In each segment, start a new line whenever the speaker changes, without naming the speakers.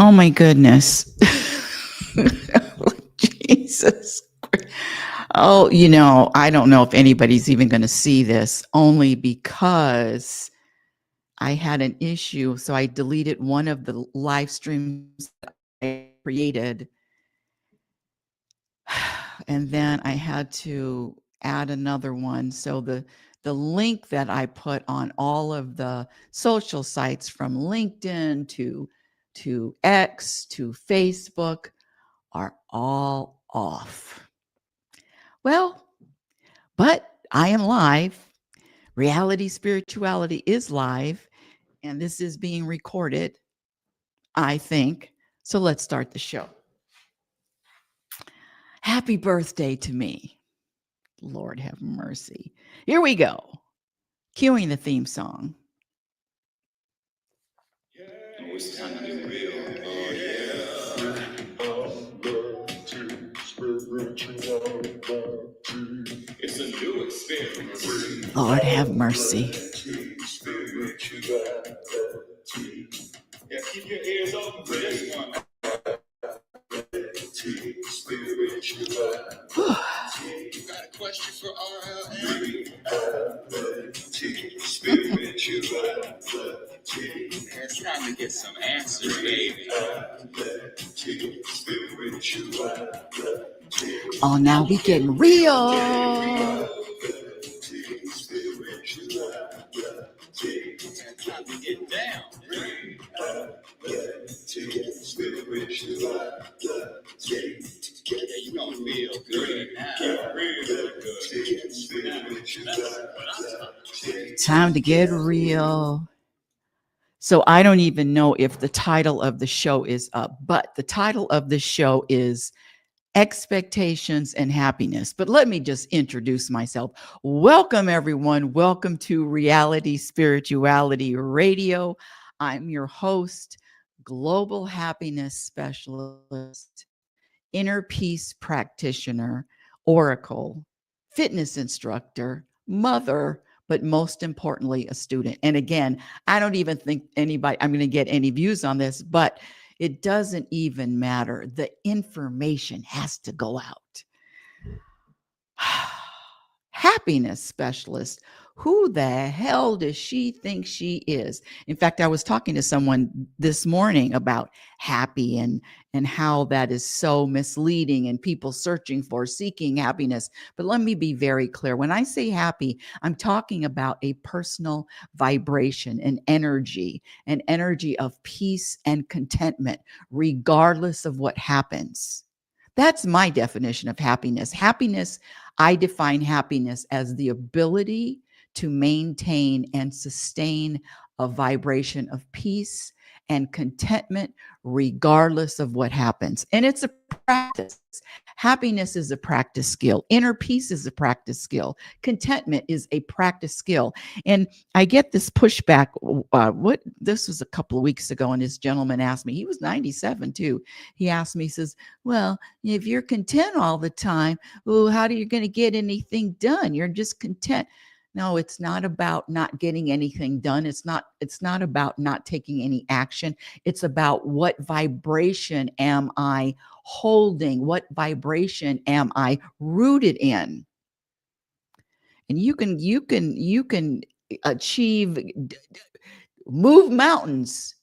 Oh my goodness. Jesus. Oh, I don't know if anybody's even going to see this, only because I had an issue. So I deleted one of the live streams that I created. And then I had to add another one. So the link that I put on all of the social sites, from LinkedIn to X to Facebook, are all off. Well, but I am live. Reality Spirituality is live, and this is being recorded, I think. So let's start the show. Happy birthday to me. Lord have mercy. Here we go. Cueing the theme song.
Oh, it's time to get real. Oh, yeah. It's a new experience.
Lord have mercy.
Yeah, keep your ears open for this one. You got a question for RLM? It's time to get some answers, baby.
Oh, now we getting real.
It's time to get down. Yeah, you gonna feel good now. Real good.
Time to get real. So I don't even know if the title of the show is up, but the title of the show is Expectations and Happiness. But let me just introduce myself. Welcome, everyone. Welcome to Reality Spirituality Radio. I'm your host, global happiness specialist, inner peace practitioner, oracle, fitness instructor, mother, but most importantly, a student. And again, I don't even think I'm going to get any views on this, but it doesn't even matter. The information has to go out. Happiness specialist. Who the hell does she think she is? In fact, I was talking to someone this morning about happy and how that is so misleading and people seeking happiness. But let me be very clear. When I say happy, I'm talking about a personal vibration, an energy of peace and contentment, regardless of what happens. That's my definition of happiness. I define happiness as the ability to maintain and sustain a vibration of peace and contentment, regardless of what happens. And it's a practice. Happiness is a practice skill. Inner peace is a practice skill. Contentment is a practice skill. And I get this pushback. This was a couple of weeks ago, and this gentleman asked me, he was 97 too. He asked me, he says, well, if you're content all the time, well, how are you going to get anything done? You're just content. No, it's not about not getting anything done. It's not about not taking any action. It's about what vibration am I holding? What vibration am I rooted in? And you can achieve, move mountains,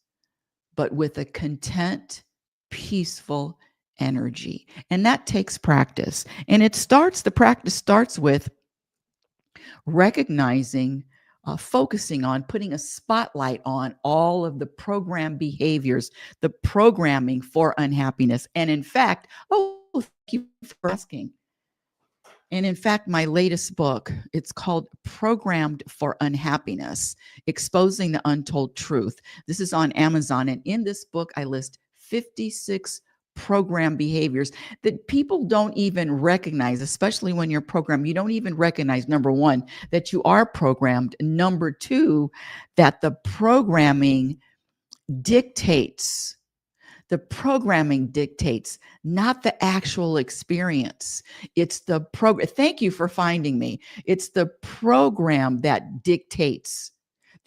but with a content, peaceful energy. And that takes practice. And the practice starts with recognizing, focusing on, putting a spotlight on all of the program behaviors, the programming for unhappiness. And in fact, thank you for asking. And in fact, my latest book, it's called Programmed for Unhappiness, Exposing the Untold Truth. This is on Amazon. And in this book, I list 56 program behaviors that people don't even recognize, especially when you're programmed. You don't even recognize, number one, that you are programmed. Number two, that the programming dictates. The programming dictates, not the actual experience. It's the program. Thank you for finding me. It's the program that dictates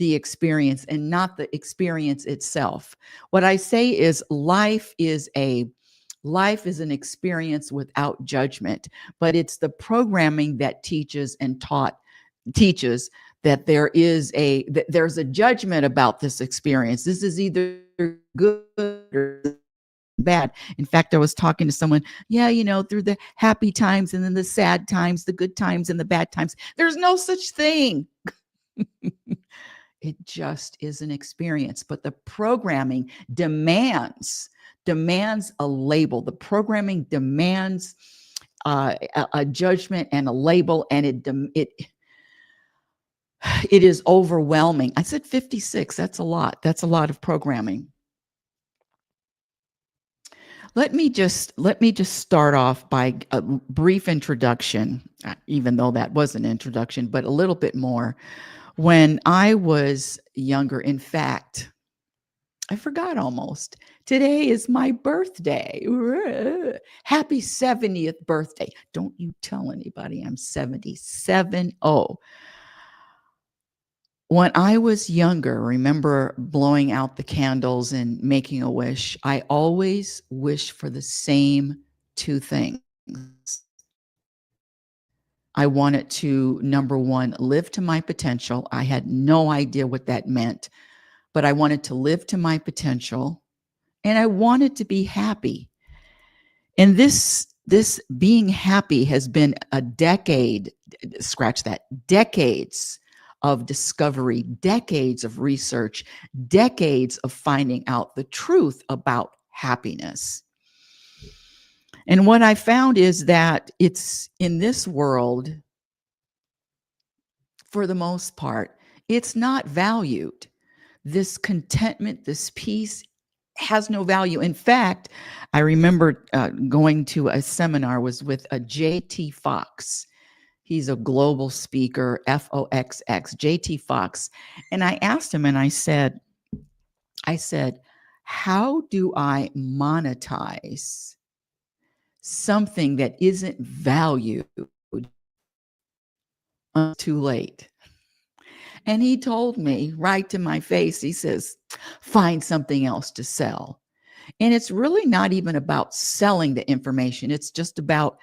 the experience and not the experience itself. What I say is life is an experience without judgment, but it's the programming that teaches that there's a judgment about this experience. This is either good or bad. In fact, I was talking to someone, yeah, through the happy times and then the sad times, the good times and the bad times. There's no such thing. It just is an experience, but the programming demands a label. The programming demands a judgment and a label, and it is overwhelming. I said 56. That's a lot. That's a lot of programming. Let me just start off by a brief introduction, even though that was an introduction, but a little bit more. When I was younger, in fact, I forgot almost. Today is my birthday. Happy 70th birthday. Don't you tell anybody I'm 77. Oh. When I was younger, remember blowing out the candles and making a wish, I always wished for the same two things. I wanted to, number one, live to my potential. I had no idea what that meant, but I wanted to live to my potential and I wanted to be happy. And this being happy has been a decade, scratch that, decades of discovery, decades of research, decades of finding out the truth about happiness. And what I found is that it's in this world, for the most part, it's not valued. This contentment, this peace has no value. In fact, I remember going to a seminar, was with a J.T. Fox. He's a global speaker, Foxx, J.T. Fox. And I asked him and I said, how do I monetize something that isn't valued until too late? And he told me right to my face, he says, find something else to sell. And it's really not even about selling the information. It's just about,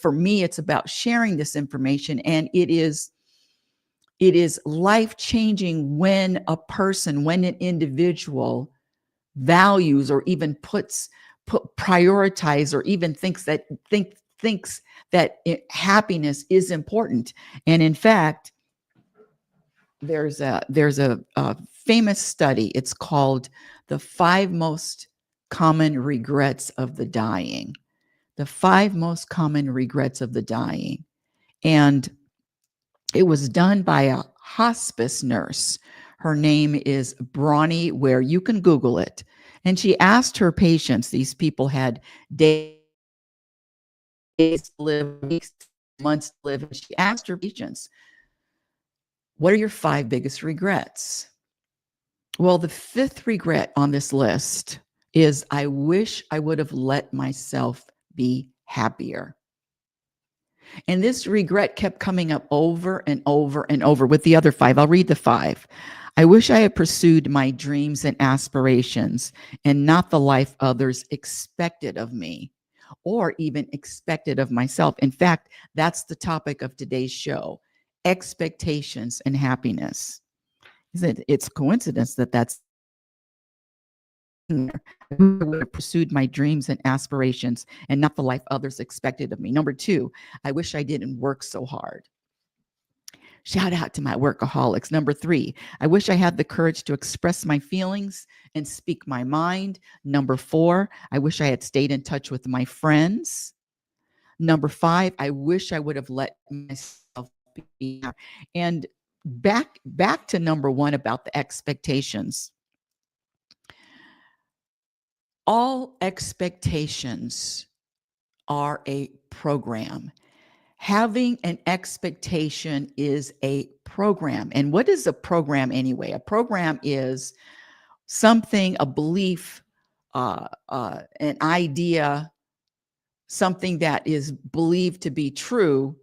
for me, it's about sharing this information. And it is life-changing when when an individual values or even prioritize or even thinks that happiness is important. And in fact, there's a famous study. It's called the 5 most common regrets of the dying. The 5 most common regrets of the dying. And it was done by a hospice nurse. Her name is Bronnie Ware. You can Google it. And she asked her patients, these people had days to live, weeks, months to live. And she asked her patients, what are your 5 biggest regrets? Well, the 5th regret on this list is I wish I would have let myself be happier. And this regret kept coming up over and over and over with the other 5. I'll read the 5. I wish I had pursued my dreams and aspirations and not the life others expected of me or even expected of myself. In fact, that's the topic of today's show, expectations and happiness. It's coincidence that that's I would have pursued my dreams and aspirations and not the life others expected of me. Number 2, I wish I didn't work so hard. Shout out to my workaholics. Number 3, I wish I had the courage to express my feelings and speak my mind. Number 4, I wish I had stayed in touch with my friends. Number 5, I wish I would have let myself be. And back to number 1 about the expectations. All expectations are a program. Having an expectation is a program. And what is a program anyway? A program is something, a belief, an idea, something that is believed to be true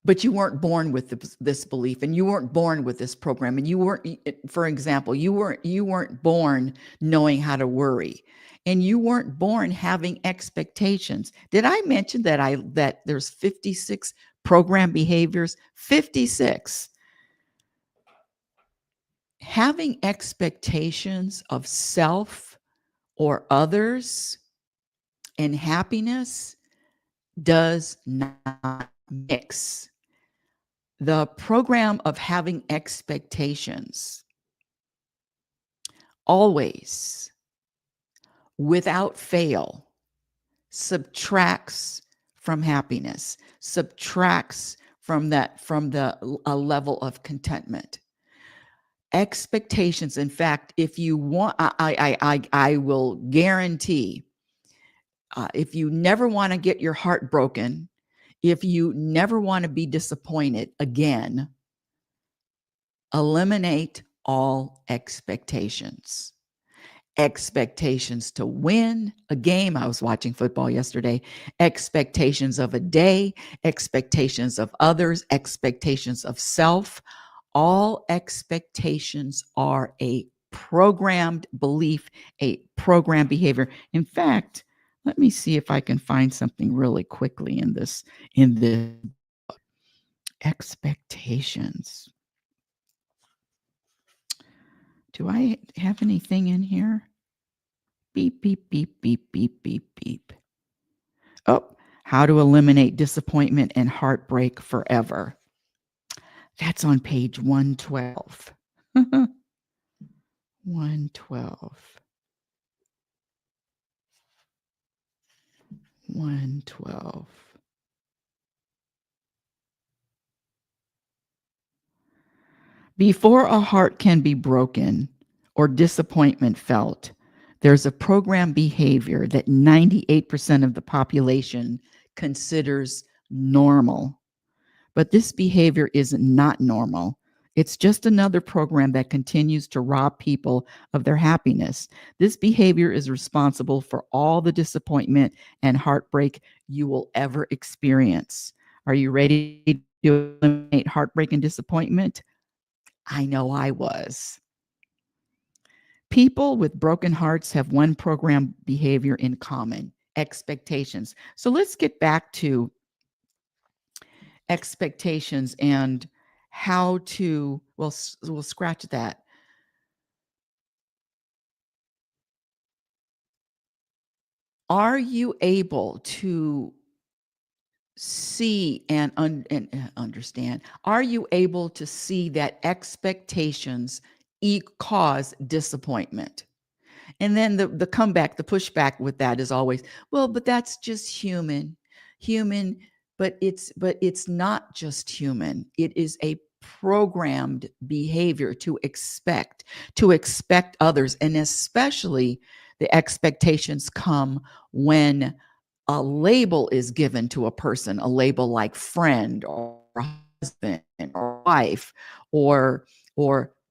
but you weren't born with this belief, and you weren't born with this program, and you weren't, for example, you weren't born knowing how to worry, and you weren't born having expectations. Did I mention that there's 56 program behaviors? 56. Having expectations of self or others and happiness does not mix. The program of having expectations always, without fail, subtracts from happiness, subtracts from a level of contentment. Expectations, in fact, if you want, I will guarantee, if you never want to get your heart broken, if you never want to be disappointed again, eliminate all expectations. Expectations to win a game. I was watching football yesterday. Expectations of a day, expectations of others, expectations of self. All expectations are a programmed belief, a programmed behavior. In fact, let me see if I can find something really quickly in this expectations. Do I have anything in here? Beep, beep, beep, beep, beep, beep, beep. Oh, how to eliminate disappointment and heartbreak forever. That's on page 112. 112. 112. Before a heart can be broken or disappointment felt, there's a program behavior that 98% of the population considers normal. But this behavior is not normal. It's just another program that continues to rob people of their happiness. This behavior is responsible for all the disappointment and heartbreak you will ever experience. Are you ready to eliminate heartbreak and disappointment? I know I was. People with broken hearts have one program behavior in common: expectations. So let's get back to expectations and how to, well, we'll scratch that. Are you able to see and understand? Are you able to see that expectations cause disappointment? And then the comeback, the pushback with that is always, well, but that's just human, but it's not just human. It is a programmed behavior to expect others, and especially the expectations come when a label is given to a person, a label like friend or husband or wife or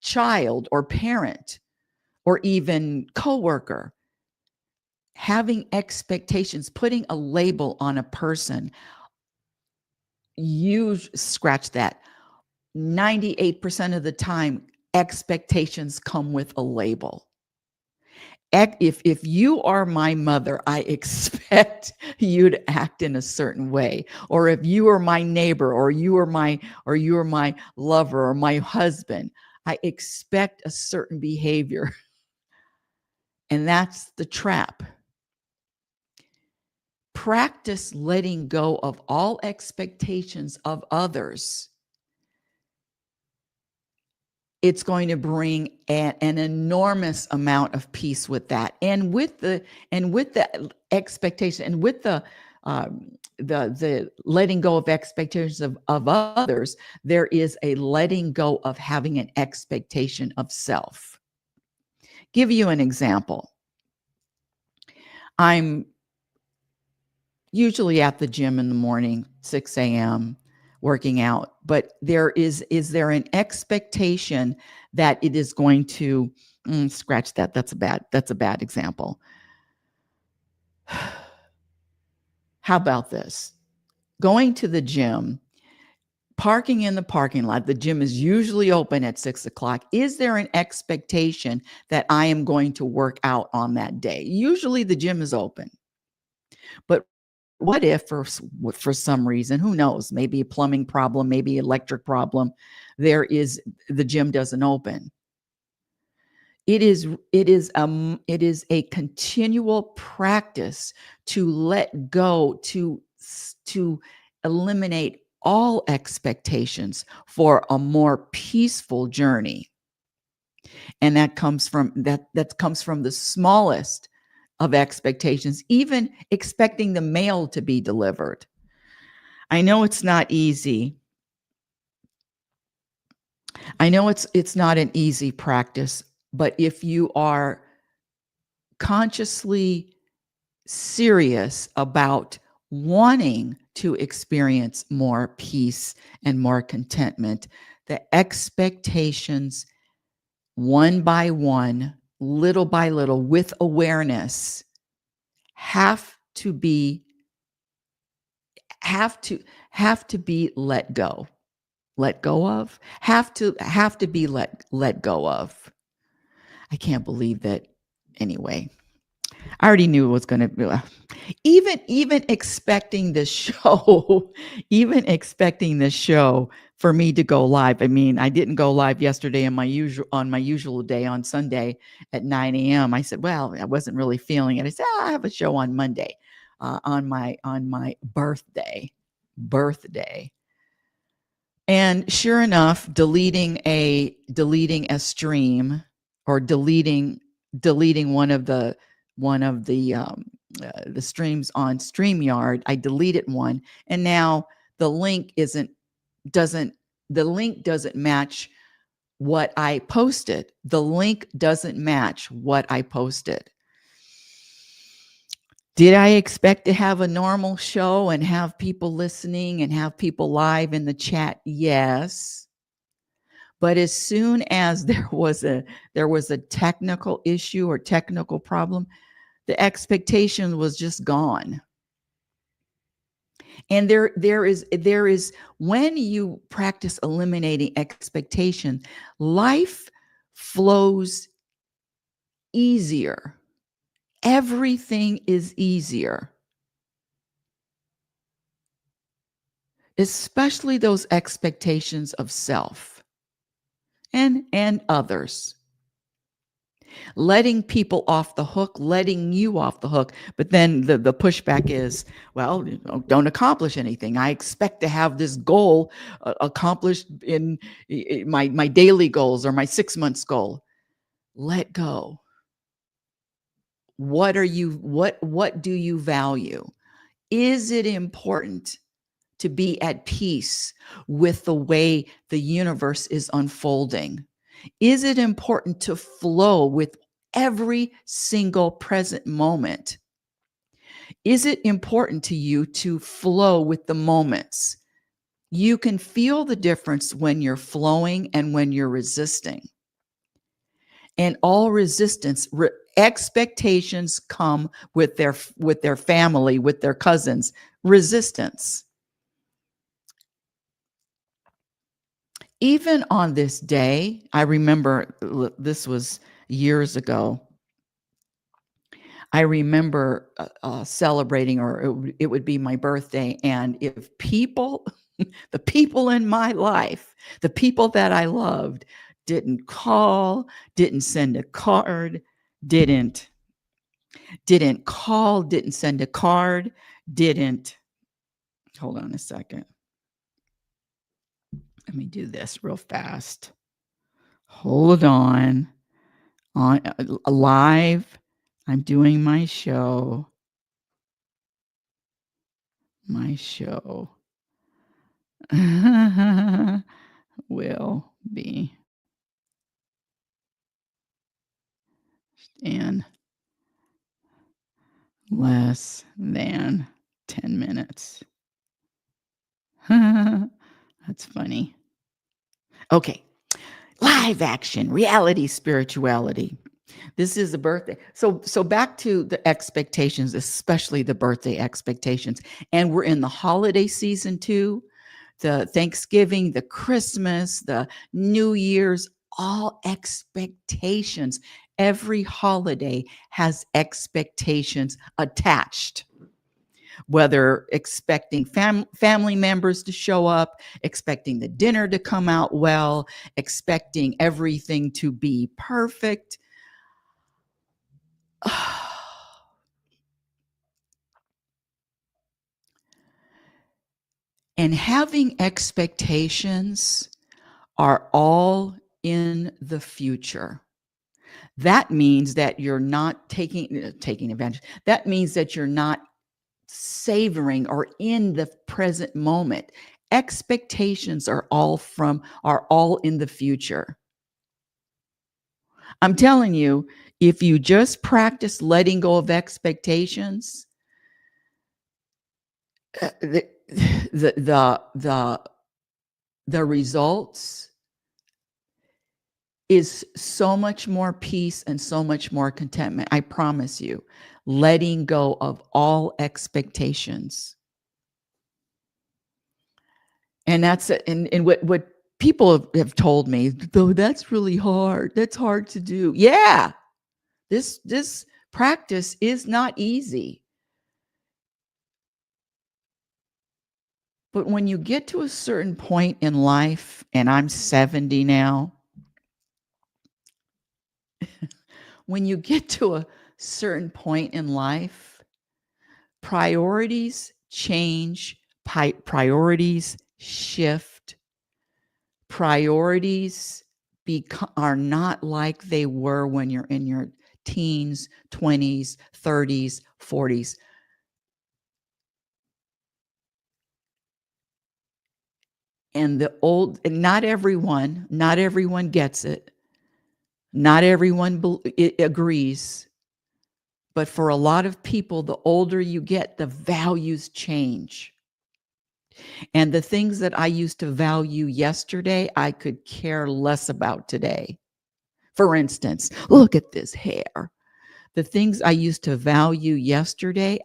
child or parent or even coworker. Having expectations, putting a label on a person, you scratch that. 98% of the time, expectations come with a label. If you are my mother, I expect you to act in a certain way. Or if you are my neighbor, or you are my lover or my husband, I expect a certain behavior. And that's the trap. Practice letting go of all expectations of others. It's going to bring an enormous amount of peace with that, and with the expectation, and with the letting go of expectations of others. There is a letting go of having an expectation of self. Give you an example. I'm usually at the gym in the morning, 6 a.m., working out, but is there an expectation that it is going to scratch that? That's a bad example. How about this? Going to the gym, Parking in the parking lot. The gym is usually open at 6 o'clock. Is there an expectation that I am going to work out on that day? Usually the gym is open. But what if for some reason, who knows, maybe a plumbing problem, maybe electric problem, the gym doesn't open. It is a continual practice to let go, to eliminate all expectations for a more peaceful journey. And that comes from the smallest of expectations, even expecting the mail to be delivered. I know it's not easy. I know it's not an easy practice, but if you are consciously serious about wanting to experience more peace and more contentment, the expectations, one by one, little by little, with awareness, have to be let go. Let go of. Have to be let go of. I can't believe that. Anyway, I already knew it was going to be. Even expecting the show, even expecting the show for me to go live. I mean, I didn't go live yesterday on my usual day on Sunday at 9 a.m. I said, well, I wasn't really feeling it. I said, I have a show on Monday, on my birthday. And sure enough, deleting a stream, or deleting one of the streams on StreamYard. I deleted one, and now the link doesn't match what I posted. The link doesn't match what I posted. Did I expect to have a normal show and have people listening and have people live in the chat? Yes. But as soon as there was a technical issue or technical problem, the expectation was just gone. And there is when you practice eliminating expectation, life flows easier. Everything is easier. Especially those expectations of self and others. Letting people off the hook, letting you off the hook. But then the pushback is, well, don't accomplish anything. I expect to have this goal accomplished in my daily goals or my 6 months goal. Let go. What do you value? Is it important to be at peace with the way the universe is unfolding? Is it important to flow with every single present moment? Is it important to you to flow with the moments? You can feel the difference when you're flowing and when you're resisting. And all resistance, expectations come with their family, with their cousins. Resistance. Even on this day, I remember this was years ago. I remember celebrating, or it would be my birthday. And if people, the people in my life, the people that I loved, didn't call, didn't send a card, didn't call, didn't send a card, hold on a second. Let me do this real fast. Hold on. Live. I'm doing my show. Will be in less than 10 minutes. That's funny. Okay. Live action, reality spirituality. This is the birthday. So back to the expectations, especially the birthday expectations. And we're in the holiday season too. the Thanksgiving, the Christmas, the New Year's, all expectations. Every holiday has expectations attached, whether expecting family members to show up, expecting the dinner to come out well, expecting everything to be perfect. And having expectations are all in the future. That means that you're not taking advantage. That means that you're not savoring or in the present moment. Expectations are all in the future. I'm telling you, if you just practice letting go of expectations, the the the the, the results is so much more peace and so much more contentment. I promise you, letting go of all expectations. And that's and what people have told me, though, that's really hard. That's hard to do. Yeah. This practice is not easy. But when you get to a certain point in life, and I'm 70 now, when you get to a certain point in life, priorities change, priorities shift, priorities are not like they were when you're in your teens, 20s, 30s, 40s. And not everyone gets it. Not everyone agrees. But for a lot of people, the older you get, the values change. And the things that I used to value yesterday, I could care less about today. For instance, look at this hair. The things I used to value yesterday,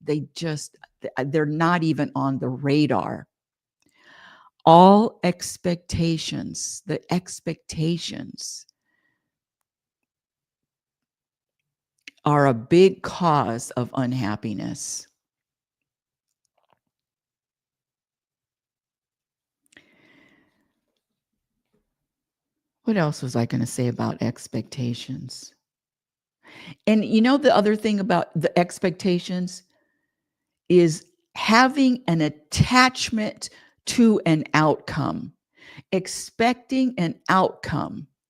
they're not even on the radar. All expectations, the expectations are a big cause of unhappiness. What else was I going to say about expectations? And the other thing about the expectations is having an attachment to an outcome, expecting an outcome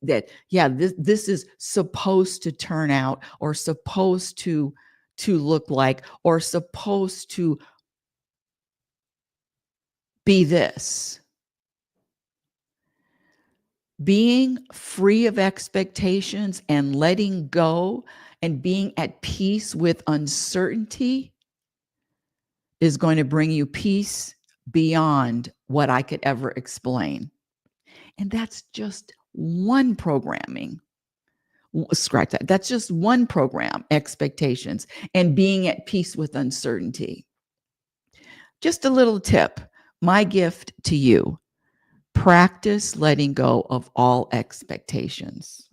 this is supposed to turn out, or supposed to look like, or supposed to be this. Being free of expectations and letting go and being at peace with uncertainty is going to bring you peace beyond what I could ever explain. And that's just one programming. Scratch that. That's just one program, expectations, and being at peace with uncertainty. Just a little tip. My gift to you: practice letting go of all expectations.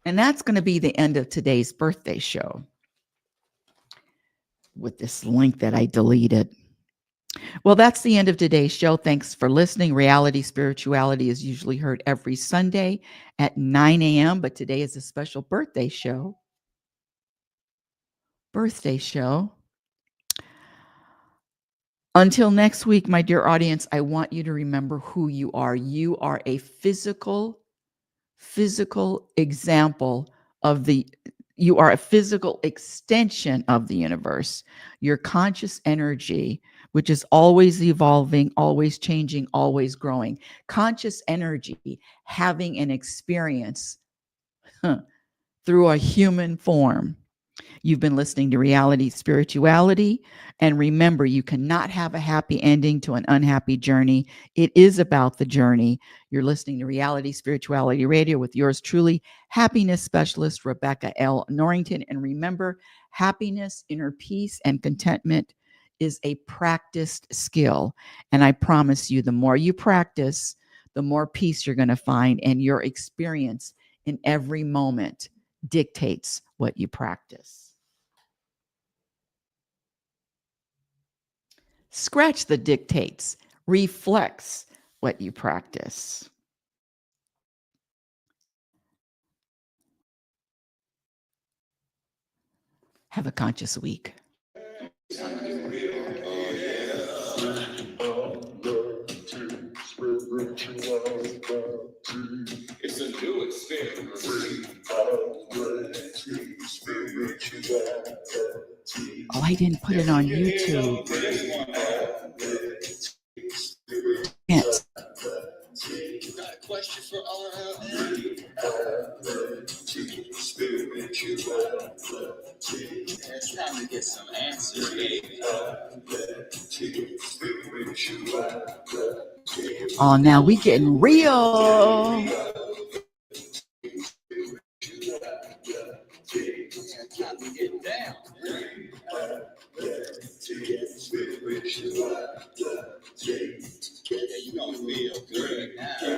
And that's going to be the end of today's birthday show with this link that I deleted. Well, that's the end of today's show. Thanks for listening. Reality Spirituality is usually heard every Sunday at 9 a.m., but today is a special birthday show. Until next week, my dear audience, I want you to remember who you are. You are a physical example you are a physical extension of the universe. Your conscious energy, which is always evolving, always changing, always growing. Conscious energy having an experience through a human form. You've been listening to Reality Spirituality. And remember, you cannot have a happy ending to an unhappy journey. It is about the journey. You're listening to Reality Spirituality Radio with yours truly, happiness specialist Rebecca L. Norrington. And remember, happiness, inner peace, and contentment is a practiced skill. And I promise you, the more you practice, the more peace you're going to find, and your experience in every moment dictates what you practice. Scratch the dictates, reflects what you practice. Have a conscious week.
It's a new experience.
Oh, I didn't put it on YouTube. Yes.
Got a question for RL? It's time to get some answers, baby.
Oh, now we getting real.
Time to get down. Yeah, you gonna feel good now.